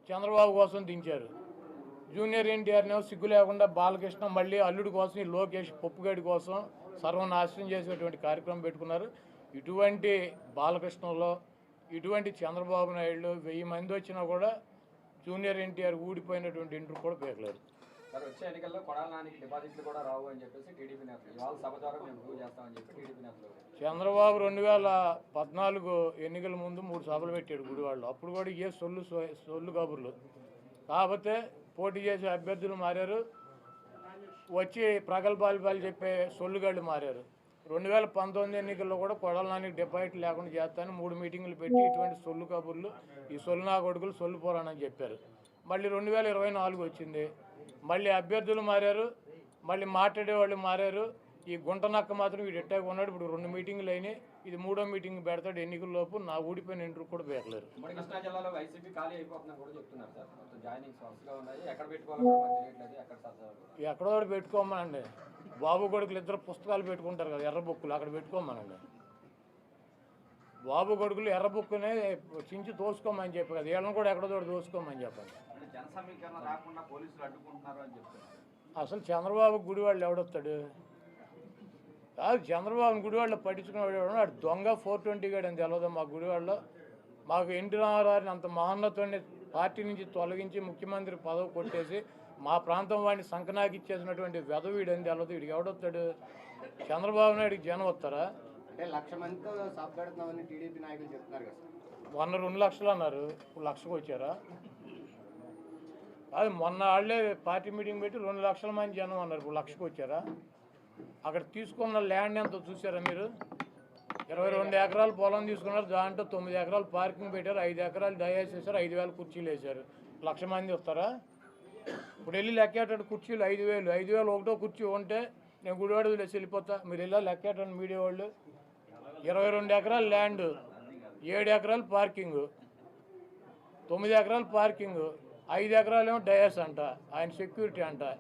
చంద్రబాబు కోసం దించారు. జూనియర్ ఎన్టీఆర్నేమో సిగ్గు లేకుండా బాలకృష్ణ మళ్ళీ అల్లుడి కోసం, ఈ లోకేష్ పప్పుగడి కోసం సర్వనాశనం చేసేటువంటి కార్యక్రమం పెట్టుకున్నారు. ఇటువంటి బాలకృష్ణలో ఇటువంటి చంద్రబాబు నాయుడు 1000 మంది వచ్చినా కూడా జూనియర్ ఎన్టీఆర్ ఊడిపోయినటువంటి ఇంటర్ కూడా పేర్లేరు. సార్ వచ్చే ఎన్నికల్లో కొడాలి నానికి డిపాజిట్లు కూడా రావు అని చెప్పేసి టీడీపీ నేతలు ఇవాళ సభ ద్వారా మేము ప్రూవ్ చేస్తామని చెప్పి టీడీపీ నేతలు. చంద్రబాబు 2014 ఎన్నికల ముందు 3 సభలు పెట్టాడు గుడివాడలో. అప్పుడు కూడా ఏ సొల్లు కబుర్లు. కాకపోతే పోటీ చేసే అభ్యర్థులు మారారు, వచ్చి ప్రగల్భాలు చెప్పే సొల్లుగాళ్ళు మారారు. 2019 ఎన్నికల్లో కూడా కొడాలి నానికి డిపాజిట్ లేకుండా చేస్తానని 3 మీటింగులు పెట్టి ఇటువంటి సొల్లు కబుర్లు, ఈ సొల్లు నా కొడుకులు సొల్లు పోరానని చెప్పారు. మళ్ళీ 2024 వచ్చింది, మళ్ళీ అభ్యర్థులు మారారు, మళ్ళీ మాట్లాడేవాళ్ళు మారారు. ఈ గుంటనక్క మాత్రం వీడు ఎట్టాగా ఉన్నాడు. ఇప్పుడు 2 మీటింగులు అయినాయి, ఇది 3వ మీటింగ్ పెడతాడు ఎన్నికల్లోపు. నా ఊడిపోయిన ఇంటర్ కూడా పేర్లేరు. కృష్ణా జిల్లాలో వైసీపీ ఖాళీ అయిపోతుందని కూడా చెప్తున్నారు సార్. మొత్తం జాయినింగ్స్ వరుసగా ఉన్నాయి, ఎక్కడ పెట్టుకోవాలో తెలియట్లేదు, ఎక్కడో పెట్టుకోమనండి. బాబు కొడుకులు ఇద్దరు పుస్తకాలు పెట్టుకుంటారు కదా, ఎర్ర బుక్కులు, అక్కడ పెట్టుకోమనండి. బాబు కొడుకులు ఎర్ర బుక్కునే చించి తోసుకోమని చెప్పి కదా, వీళ్ళని కూడా ఎక్కడో దోసుకోమని చెప్పండి. జన సమీకరణ రాకుండా పోలీసులు అడ్డుకుంటున్నారు అని చెప్తున్నారు. అసలు చంద్రబాబు గుడివాళ్ళు ఎవడొస్తాడు? కాదు, చంద్రబాబు గుడివాళ్ళు పట్టించుకునేవాడు వాడు దొంగ 420 గాడు అని తెలియదు. మా గుడివాళ్ళలో మాకు ఎన్టీ రామారావుని అంత మహోన్నతుడిని పార్టీ నుంచి తొలగించి ముఖ్యమంత్రి పదవి కొట్టేసి మా ప్రాంతం వాడిని సంకనాకి ఇచ్చేసినటువంటి వెధవీడు అని తెలియదు. వీడికి ఎవడొస్తాడు? చంద్రబాబు నాయుడికి జనం వస్తారా? అంటే 1,00,000 మందితో సభ పెడుతున్నామని టీడీపీ నాయకులు చెప్తున్నారు కదా సార్. మొన్న 2 లక్షలు అన్నారు, ఇప్పుడు 1,00,000కు వచ్చారా? అది మొన్న వాళ్ళే పార్టీ మీటింగ్ పెట్టి 2 లక్షల మంది జనం అన్నారు, ఇప్పుడు 1,00,000కు వచ్చారా? అక్కడ తీసుకున్న ల్యాండ్ ఎంత చూసారా మీరు? 22 ఎకరాలు పొలం తీసుకున్నారు, దాంట్లో 9 ఎకరాలు పార్కింగ్ పెట్టారు, 5 ఎకరాలు డయాస్ చేశారు, 5,000 కుర్చీలు వేశారు. 1,00,000 మంది వస్తారా? ఇప్పుడు వెళ్ళి లెక్కేటాడు కుర్చీలు 5,000. 5,000 ఒకటో కుర్చీ ఉంటే నేను గుడివాడ వదిలేసి వెళ్ళిపోతా. మీరు వెళ్ళా లెక్కేటండి మీడియా వాళ్ళు. 22 ఎకరాలు ల్యాండ్, 7 ఎకరాలు పార్కింగ్, 9 ఎకరాలు పార్కింగ్, 5 ఎకరాలు ఏమో డయాస్ అంట, ఆయన సెక్యూరిటీ అంట.